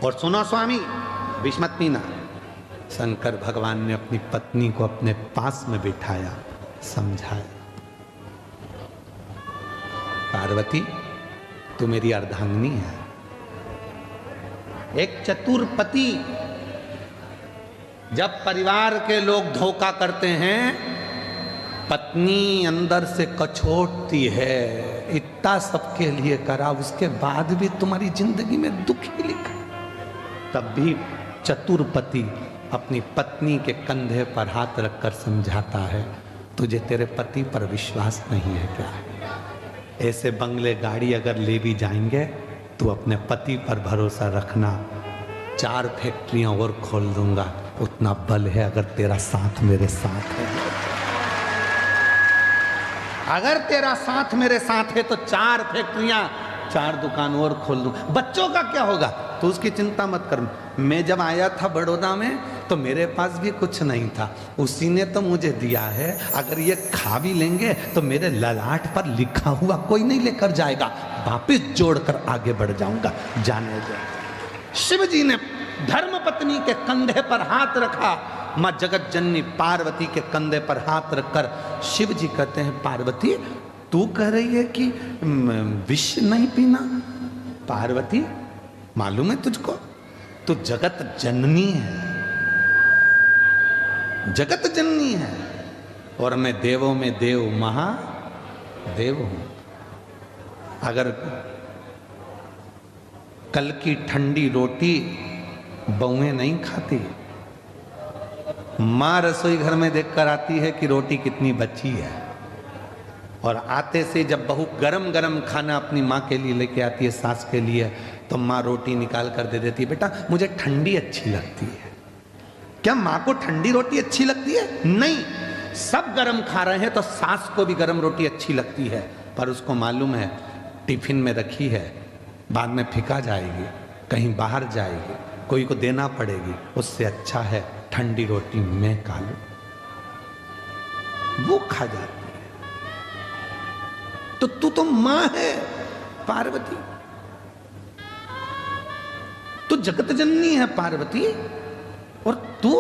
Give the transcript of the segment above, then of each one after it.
और सुनो स्वामी, विष मत पीना। शंकर भगवान ने अपनी पत्नी को अपने पास में बिठाया, समझाया, पार्वती तू मेरी अर्धांगिनी है। एक चतुर पति, जब परिवार के लोग धोखा करते हैं, पत्नी अंदर से कछोटती है, इतना सबके लिए करा, उसके बाद भी तुम्हारी जिंदगी में दुख ही लिखा। तब भी चतुर पति अपनी पत्नी के कंधे पर हाथ रखकर समझाता है, तुझे तेरे पति पर विश्वास नहीं है क्या? ऐसे बंगले गाड़ी अगर ले भी जाएंगे तो अपने पति पर भरोसा रखना, 4 फैक्ट्रियां और खोल दूंगा, उतना बल है अगर तेरा साथ मेरे साथ है। अगर तेरा साथ मेरे साथ है तो 4 फैक्ट्रियां, 4 दुकान और खोल दूं। बच्चों का क्या होगा तो उसकी चिंता मत कर। मैं जब आया था बड़ौदा में तो मेरे पास भी कुछ नहीं था, उसी ने तो मुझे दिया है। अगर ये खा भी लेंगे तो मेरे ललाट पर लिखा हुआ कोई नहीं लेकर जाएगा, वापिस जोड़कर आगे बढ़ जाऊंगा, जाने दो। शिव जी ने धर्म पत्नी के कंधे पर हाथ रखा, मां जगत जननी पार्वती के कंधे पर हाथ रखकर शिव जी कहते हैं, पार्वती तू कह रही है कि विष नहीं पीना? पार्वती मालूम है तुझको, तू जगत जननी है, जगत जननी है, और मैं देवों में देव महादेव हूं। अगर कल की ठंडी रोटी बहुएं नहीं खाती, मां रसोई घर में देखकर आती है कि रोटी कितनी बची है, और आते से जब बहू गरम गरम खाना अपनी माँ के लिए लेके आती है, सास के लिए, तो माँ रोटी निकाल कर दे देती है, बेटा मुझे ठंडी अच्छी लगती है। क्या माँ को ठंडी रोटी अच्छी लगती है? नहीं, सब गरम खा रहे हैं तो सास को भी गरम रोटी अच्छी लगती है, पर उसको मालूम है टिफिन में रखी है, बाद में फिका जाएगी, कहीं बाहर जाएगी, कोई को देना पड़ेगी, उससे अच्छा है ठंडी रोटी मैं खा लूं, वो खा जाती है। तो तू तो मां है पार्वती, तू जगत जननी है पार्वती, और तू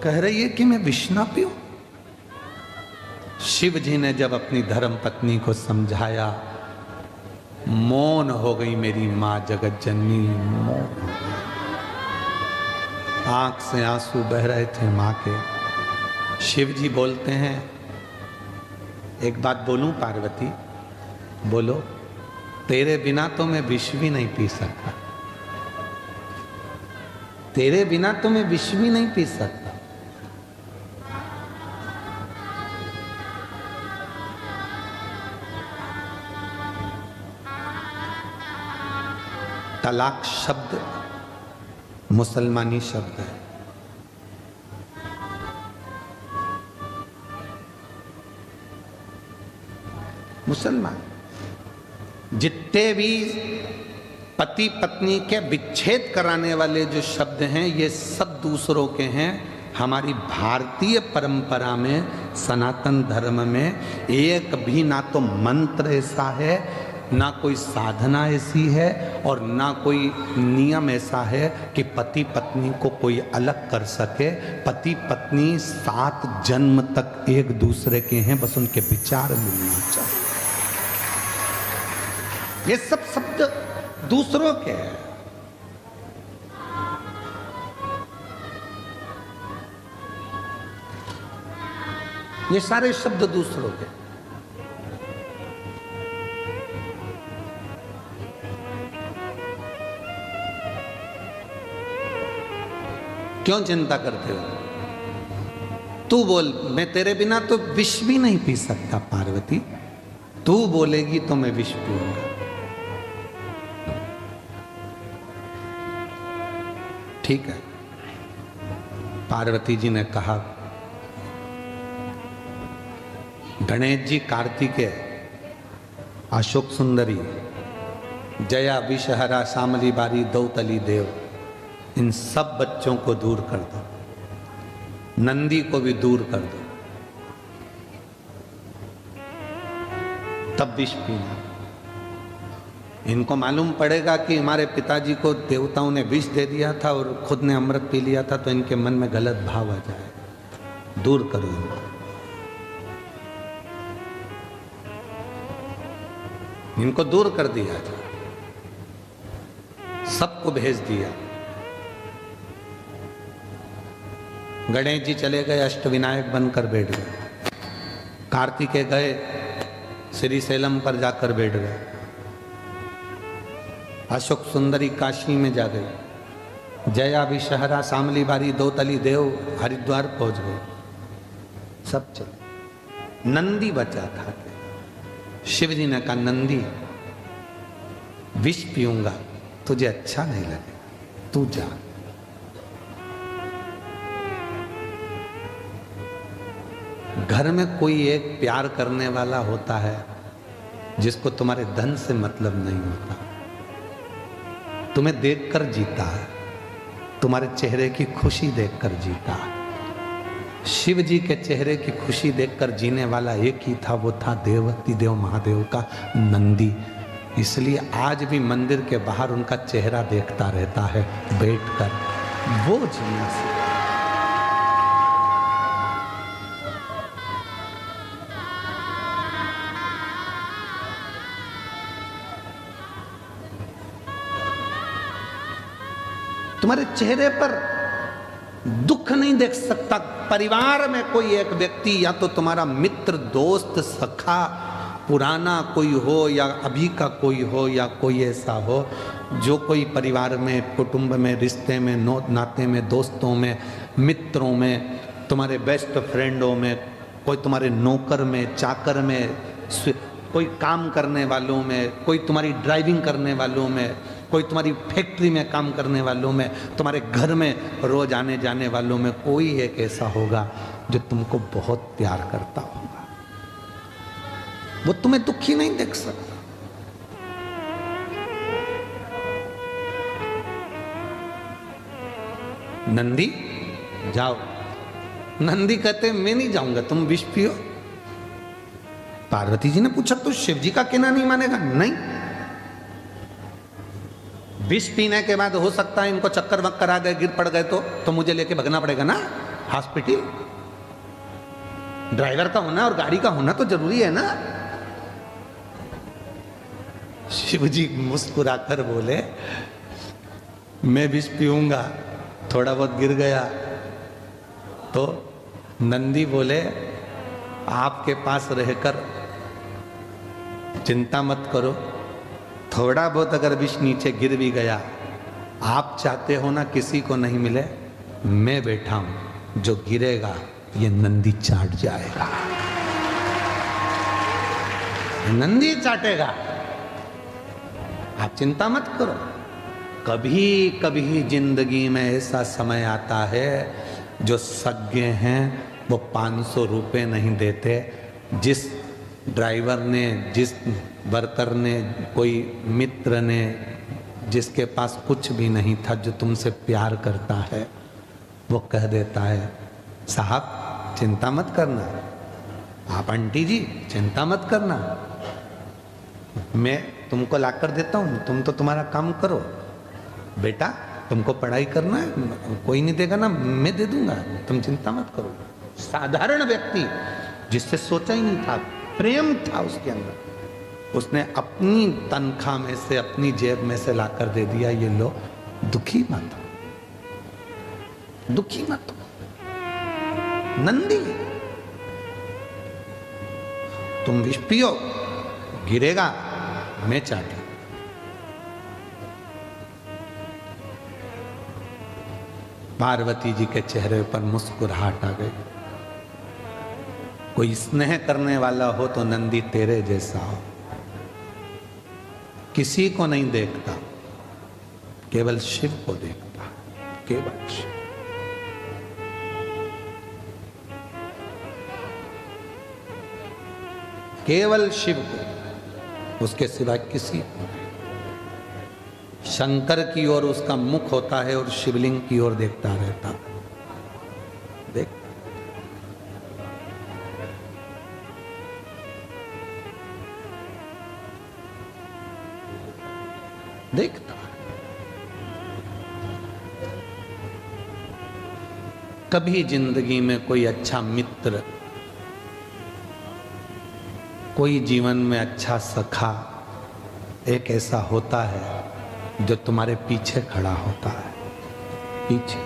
कह रही है कि मैं विष ना पीऊं? शिव जी ने जब अपनी धर्म पत्नी को समझाया, मौन हो गई मेरी मां जगत जननी, मौन हो गई। आंख से आंसू बह रहे थे मां के। शिव जी बोलते हैं, एक बात बोलूं पार्वती? बोलो। तेरे बिना तो मैं विष भी नहीं पी सकता, तेरे बिना तो मैं विष भी नहीं पी सकता। तलाक शब्द मुसलमानी शब्द है। मुसलमान जितने भी पति पत्नी के विच्छेद कराने वाले जो शब्द हैं, ये सब दूसरों के हैं। हमारी भारतीय परंपरा में, सनातन धर्म में एक भी ना तो मंत्र ऐसा है, ना कोई साधना ऐसी है, और ना कोई नियम ऐसा है कि पति पत्नी को कोई अलग कर सके। पति पत्नी 7 जन्म तक एक दूसरे के हैं, बस उनके विचार मिलना चाहिए। ये सब शब्द दूसरों के हैं। ये सारे शब्द दूसरों के। क्यों चिंता करते हो? तू बोल, मैं तेरे बिना तो विष भी नहीं पी सकता पार्वती, तू बोलेगी तो मैं विष पीऊंगा। ठीक है। पार्वती जी ने कहा, गणेश जी, कार्तिकेय, अशोक सुंदरी, जया, विषहरा, शामली बारी, दौतली देव, इन सब बच्चों को दूर कर दो, नंदी को भी दूर कर दो, तब विष पीना। इनको मालूम पड़ेगा कि हमारे पिताजी को देवताओं ने विष दे दिया था और खुद ने अमृत पी लिया था, तो इनके मन में गलत भाव आ जाए। दूर करो इनको। इनको दूर कर दिया था, सबको भेज दिया। गणेश जी चले गए, अष्टविनायक बनकर बैठ गए। कार्तिकेय गए, श्री सैलम पर जाकर बैठ गए। अशोक सुंदरी काशी में जा गई। जया विषहरा शामली बारी दो तली देव हरिद्वार पहुंच गए। सब चले। नंदी बचा था। शिवजी ने कहा, नंदी विष पीऊंगा, तुझे अच्छा नहीं लगे, तू जा। घर में कोई एक प्यार करने वाला होता है जिसको तुम्हारे धन से मतलब नहीं होता, तुम्हें देखकर जीता है, तुम्हारे चेहरे की खुशी देखकर जीता है। शिव जी के चेहरे की खुशी देखकर जीने वाला एक ही था, वो था देवती देव महादेव का नंदी। इसलिए आज भी मंदिर के बाहर उनका चेहरा देखता रहता है बैठकर। वो जीना से तुम्हारे चेहरे पर दुख नहीं देख सकता। परिवार में कोई एक व्यक्ति, या तो तुम्हारा मित्र, दोस्त, सखा, पुराना कोई हो, या अभी का कोई हो, या कोई ऐसा हो जो कोई परिवार में, कुटुंब में, रिश्ते में, नाते में, दोस्तों में, मित्रों में, तुम्हारे बेस्ट फ्रेंडों में, कोई तुम्हारे नौकर में, चाकर में, कोई काम करने वालों में, कोई तुम्हारी ड्राइविंग करने वालों में, कोई तुम्हारी फैक्ट्री में काम करने वालों में, तुम्हारे घर में रोज आने जाने वालों में कोई एक ऐसा होगा जो तुमको बहुत प्यार करता होगा। वो तुम्हें दुखी नहीं देख सकता। नंदी जाओ। नंदी कहते मैं नहीं जाऊंगा, तुम विष पियो। पार्वती जी ने पूछा तो शिव जी का कहना नहीं मानेगा? नहीं, विष पीने के बाद हो सकता है इनको चक्कर वक्कर आ गए, गिर पड़ गए तो मुझे लेके भगना पड़ेगा ना हॉस्पिटल। ड्राइवर का होना और गाड़ी का होना तो जरूरी है ना। शिवजी मुस्कुराकर बोले, मैं विष पीऊंगा, थोड़ा बहुत गिर गया तो नंदी बोले, आपके पास रहकर चिंता मत करो, थोड़ा बहुत अगर विष नीचे गिर भी गया, आप चाहते हो ना किसी को नहीं मिले, मैं बैठा हूं, जो गिरेगा ये नंदी चाट जाएगा, नंदी चाटेगा, आप चिंता मत करो। कभी कभी जिंदगी में ऐसा समय आता है जो सज्ञ हैं वो 500 रुपये नहीं देते। जिस ड्राइवर ने, जिस वर्कर ने, कोई मित्र ने, जिसके पास कुछ भी नहीं था, जो तुमसे प्यार करता है, वो कह देता है, साहब चिंता मत करना, आप आंटी जी चिंता मत करना, मैं तुमको ला कर देता हूँ, तुम तो तुम्हारा काम करो, बेटा तुमको पढ़ाई करना है, कोई नहीं देगा ना, मैं दे दूंगा, तुम चिंता मत करो। साधारण व्यक्ति जिससे सोचा ही नहीं था, प्रेम था उसके अंदर, उसने अपनी तनख्वाह में से, अपनी जेब में से लाकर दे दिया, ये लो, दुखी मत हो, दुखी मत हो। नंदी तुम विष पियो, गिरेगा, मैं चाहती। पार्वती जी के चेहरे पर मुस्कुराहट आ गई। कोई स्नेह करने वाला हो तो नंदी तेरे जैसा हो, किसी को नहीं देखता, केवल शिव को देखता, केवल शिव। केवल शिव को, उसके सिवा किसी को नहीं। शंकर की ओर उसका मुख होता है और शिवलिंग की ओर देखता रहता। देख, कभी जिंदगी में कोई अच्छा मित्र, कोई जीवन में अच्छा सखा एक ऐसा होता है जो तुम्हारे पीछे खड़ा होता है, पीछे।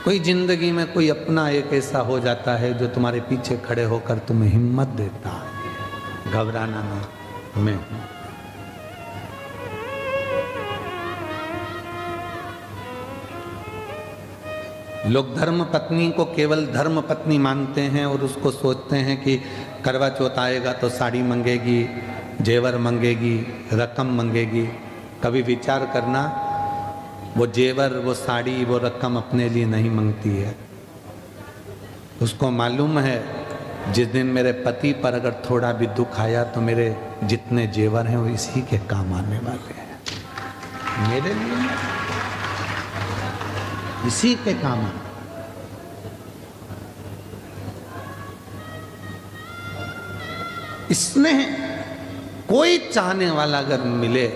कोई जिंदगी में कोई अपना एक ऐसा हो जाता है जो तुम्हारे पीछे खड़े होकर तुम्हें हिम्मत देता है, घबराना नहीं, मैं हूं। लोग धर्म पत्नी को केवल धर्म पत्नी मानते हैं और उसको सोचते हैं कि करवा चौथ आएगा तो साड़ी मंगेगी, जेवर मंगेगी, रकम मंगेगी। कभी विचार करना, वो जेवर, वो साड़ी, वो रकम अपने लिए नहीं मांगती है। उसको मालूम है जिस दिन मेरे पति पर अगर थोड़ा भी दुख आया तो मेरे जितने जेवर हैं वो इसी के काम आने वाले हैं, मेरे लिए इसी के काम है। स्नेह कोई चाहने वाला अगर मिले,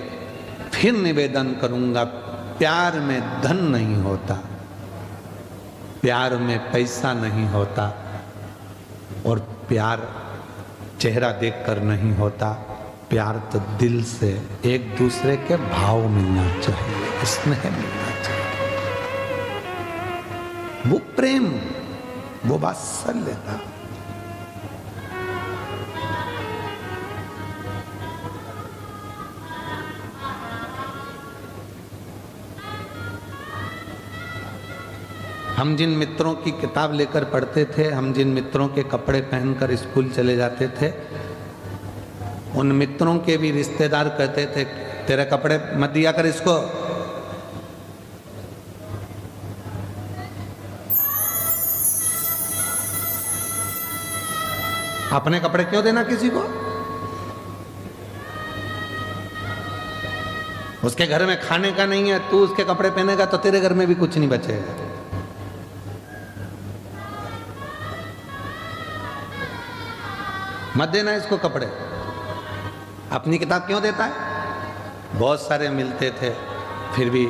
फिर निवेदन करूंगा, प्यार में धन नहीं होता, प्यार में पैसा नहीं होता, और प्यार चेहरा देखकर नहीं होता। प्यार तो दिल से एक दूसरे के भाव मिलना चाहिए, स्नेह मिलना चाहिए, वो प्रेम, वो वात्सल्यता। हम जिन मित्रों की किताब लेकर पढ़ते थे, हम जिन मित्रों के कपड़े पहनकर स्कूल चले जाते थे, उन मित्रों के भी रिश्तेदार कहते थे तेरे कपड़े मत दिया कर इसको। अपने कपड़े क्यों देना किसी को? उसके घर में खाने का नहीं है, तू उसके कपड़े पहनेगा तो तेरे घर में भी कुछ नहीं बचेगा। मत देना इसको कपड़े। अपनी किताब क्यों देता है? बहुत सारे मिलते थे, फिर भी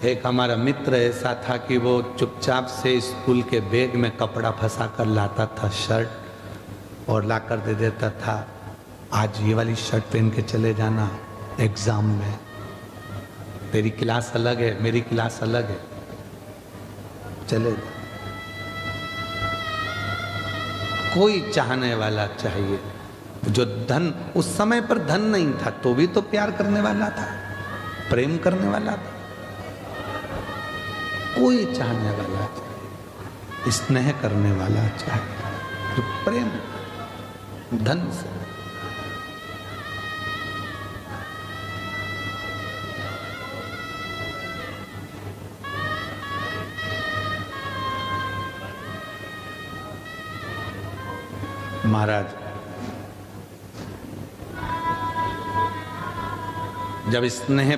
एक हमारा मित्र ऐसा था कि वो चुपचाप से स्कूल के बैग में कपड़ा फंसा कर लाता था, शर्ट, और लाकर दे देता था, आज ये वाली शर्ट पहन के चले जाना एग्जाम में, तेरी क्लास अलग है, मेरी क्लास अलग है, चले जा। कोई चाहने वाला चाहिए, जो धन, उस समय पर धन नहीं था तो भी तो प्यार करने वाला था, प्रेम करने वाला था। कोई चाहने वाला चाहिए, स्नेह करने वाला चाहिए, जो प्रेम धन से। महाराज जब स्नेह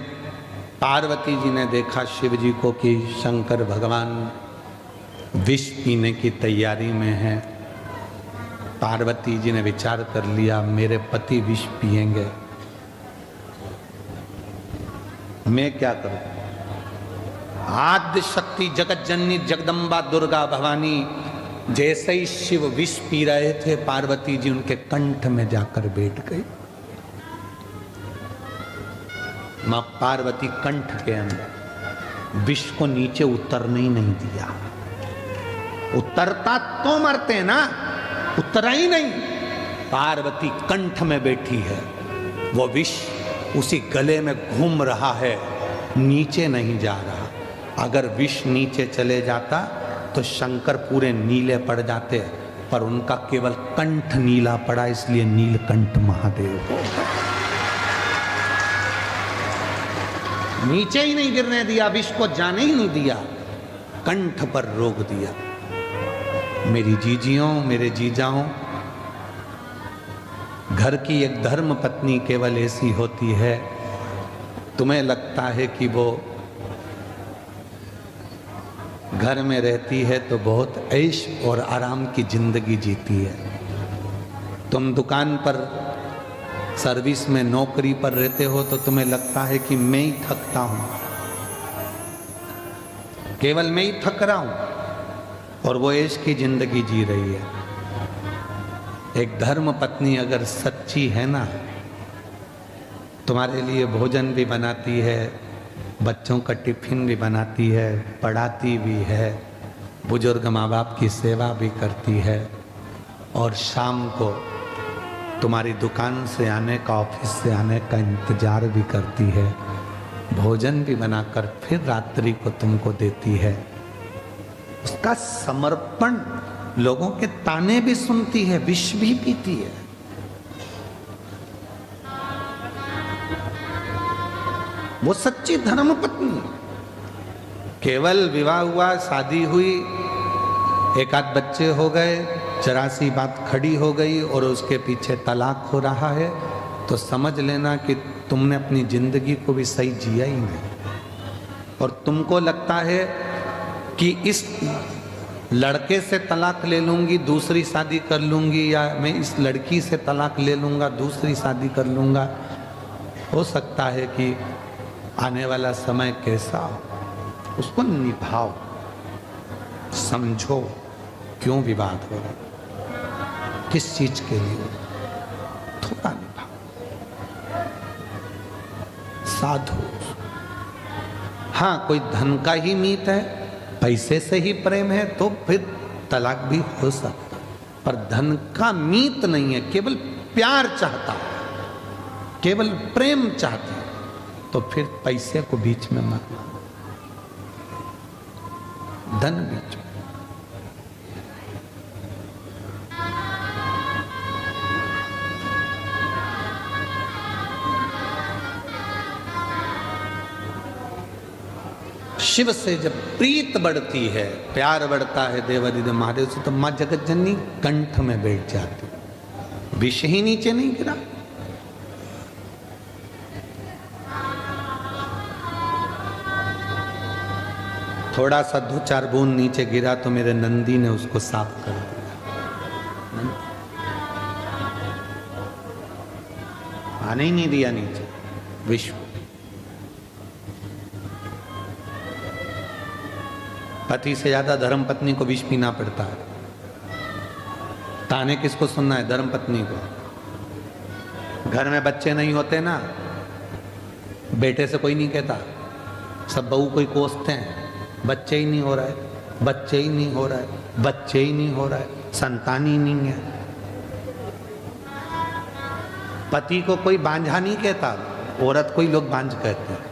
पार्वती जी ने देखा शिव जी को कि शंकर भगवान विष पीने की तैयारी में है, पार्वती जी ने विचार कर लिया मेरे पति विष पिएंगे, मैं क्या करूं? आद्य शक्ति जगत जननी जगदम्बा दुर्गा भवानी जैसे ही शिव विष पी रहे थे, पार्वती जी उनके कंठ में जाकर बैठ गई। मां पार्वती कंठ के अंदर विष को नीचे उतरने ही नहीं दिया। उतरता तो मरते ना, उतरा ही नहीं। पार्वती कंठ में बैठी है, वो विष उसी गले में घूम रहा है, नीचे नहीं जा रहा। अगर विष नीचे चले जाता तो शंकर पूरे नीले पड़ जाते, पर उनका केवल कंठ नीला पड़ा, इसलिए नीलकंठ महादेव हो गए। नीचे ही नहीं गिरने दिया, विष को जाने ही नहीं दिया, कंठ पर रोक दिया। मेरी जीजियों, मेरे जीजाओं, घर की एक धर्म पत्नी केवल ऐसी होती है, तुम्हें लगता है कि वो घर में रहती है तो बहुत ऐश और आराम की जिंदगी जीती है। तुम दुकान पर सर्विस में नौकरी पर रहते हो तो तुम्हें लगता है कि मैं ही थकता हूं, केवल मैं ही थक रहा हूं और वो ऐश की जिंदगी जी रही है। एक धर्म पत्नी अगर सच्ची है ना, तुम्हारे लिए भोजन भी बनाती है, बच्चों का टिफिन भी बनाती है, पढ़ाती भी है, बुजुर्ग माँ बाप की सेवा भी करती है, और शाम को तुम्हारी दुकान से आने का, ऑफिस से आने का इंतजार भी करती है, भोजन भी बनाकर फिर रात्रि को तुमको देती है। उसका समर्पण, लोगों के ताने भी सुनती है, विष भी पीती है। वो सच्ची धर्म पत्नी। केवल विवाह हुआ, शादी हुई, एक आध बच्चे हो गए, जरा सी बात खड़ी हो गई और उसके पीछे तलाक हो रहा है, तो समझ लेना कि तुमने अपनी जिंदगी को भी सही जिया ही नहीं। और तुमको लगता है कि इस लड़के से तलाक ले लूंगी, दूसरी शादी कर लूंगी, या मैं इस लड़की से तलाक ले लूंगा, दूसरी शादी कर लूंगा। हो सकता है कि आने वाला समय कैसा हो, उसको निभाओ, समझो क्यों विवाद हो रहा, किस चीज के लिए, थोड़ा निभाओ, साधो। हाँ, कोई धन का ही मीत है, पैसे से ही प्रेम है, तो फिर तलाक भी हो सकता, पर धन का मीत नहीं है, केवल प्यार चाहता है, केवल प्रेम चाहती है, तो फिर पैसे को बीच में मत लाना, धन बीच में। शिव से जब प्रीत बढ़ती है, प्यार बढ़ता है देवादिदेव महादेव से, तो मां जगत जननी कंठ में बैठ जाती, विष ही नीचे नहीं गिरा। थोड़ा सा 2-4 बूंद नीचे गिरा तो मेरे नंदी ने उसको साफ कर दिया, आने ही नहीं दिया नीचे विश्व। पति से ज्यादा धर्म पत्नी को विष पीना पड़ता है। ताने किसको सुनना है? धर्म पत्नी को। घर में बच्चे नहीं होते ना, बेटे से कोई नहीं कहता, सब बहू को ही कोसते हैं, बच्चे ही नहीं हो रहा है, बच्चे ही नहीं हो रहा है, बच्चे ही नहीं हो रहा है, संतान ही नहीं है। पति को कोई बांझा नहीं कहता, औरत को ही लोग बांझ कहते हैं।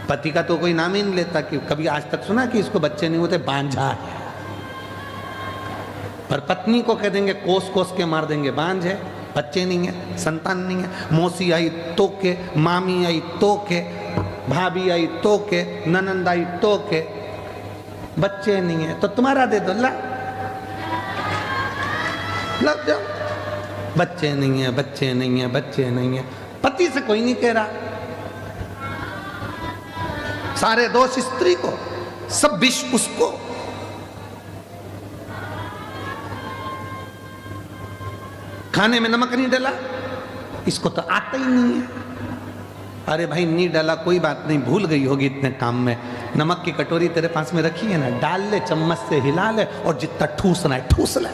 पति का तो कोई नाम ही नहीं लेता, कि कभी आज तक सुना कि इसको बच्चे नहीं होते, बांझा है। पर पत्नी को कह देंगे, कोस कोस के मार देंगे, बांझ है, बच्चे नहीं है, संतान नहीं है। मौसी आई तो के, मामी आई तो के, भाभी आई तो के, ननंद आई तो के, बच्चे नहीं है तो तुम्हारा दे दो, लग जाओ। बच्चे नहीं है, बच्चे नहीं है, बच्चे नहीं है, पति से कोई नहीं कह रहा। सारे दोष स्त्री को, सब विष उसको। खाने में नमक नहीं डाला, इसको तो आता ही नहीं है। अरे भाई नहीं डाला कोई बात नहीं, भूल गई होगी इतने काम में। नमक की कटोरी तेरे पास में रखी है ना, डाल ले, चम्मच से हिला ले, और जितना ठूसना है ठूस ले।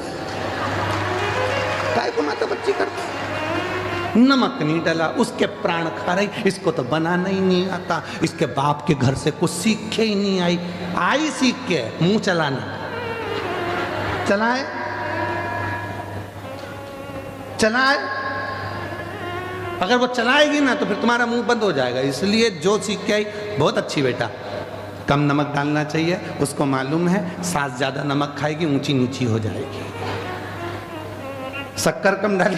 काय को माता बच्ची करती, नमक नहीं डाला, उसके प्राण खा रही, इसको तो बनाना ही नहीं आता, इसके बाप के घर से कुछ सीखे ही नहीं आई। आई सीख के मुंह चलाना, चलाए चलाए, अगर वो चलाएगी ना तो फिर तुम्हारा मुंह बंद हो जाएगा। इसलिए जो सीख के आई, बहुत अच्छी बेटा, कम नमक डालना चाहिए, उसको मालूम है सास ज्यादा नमक खाएगी ऊंची नीची हो जाएगी। शक्कर कम डाली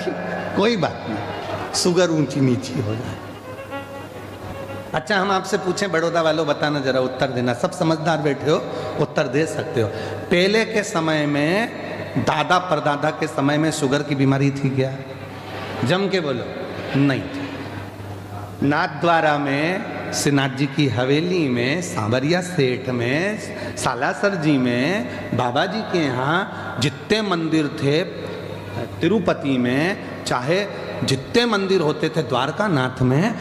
कोई बात नहीं, शुगर ऊंची नीची हो जाए। अच्छा, हम आपसे पूछें बड़ौदा वालों, बताना जरा, उत्तर देना, सब समझदार बैठे हो, उत्तर दे सकते हो। पहले के समय में, दादा परदादा के समय में शुगर की बीमारी थी क्या? जम के बोलो, नहीं थी। नाथद्वारा में, श्रीनाथ जी की हवेली में, सांवरिया सेठ में, सालासर जी में, बाबा जी के यहाँ जितने मंदिर थे, तिरुपति में, चाहे जितने मंदिर होते थे द्वारका नाथ में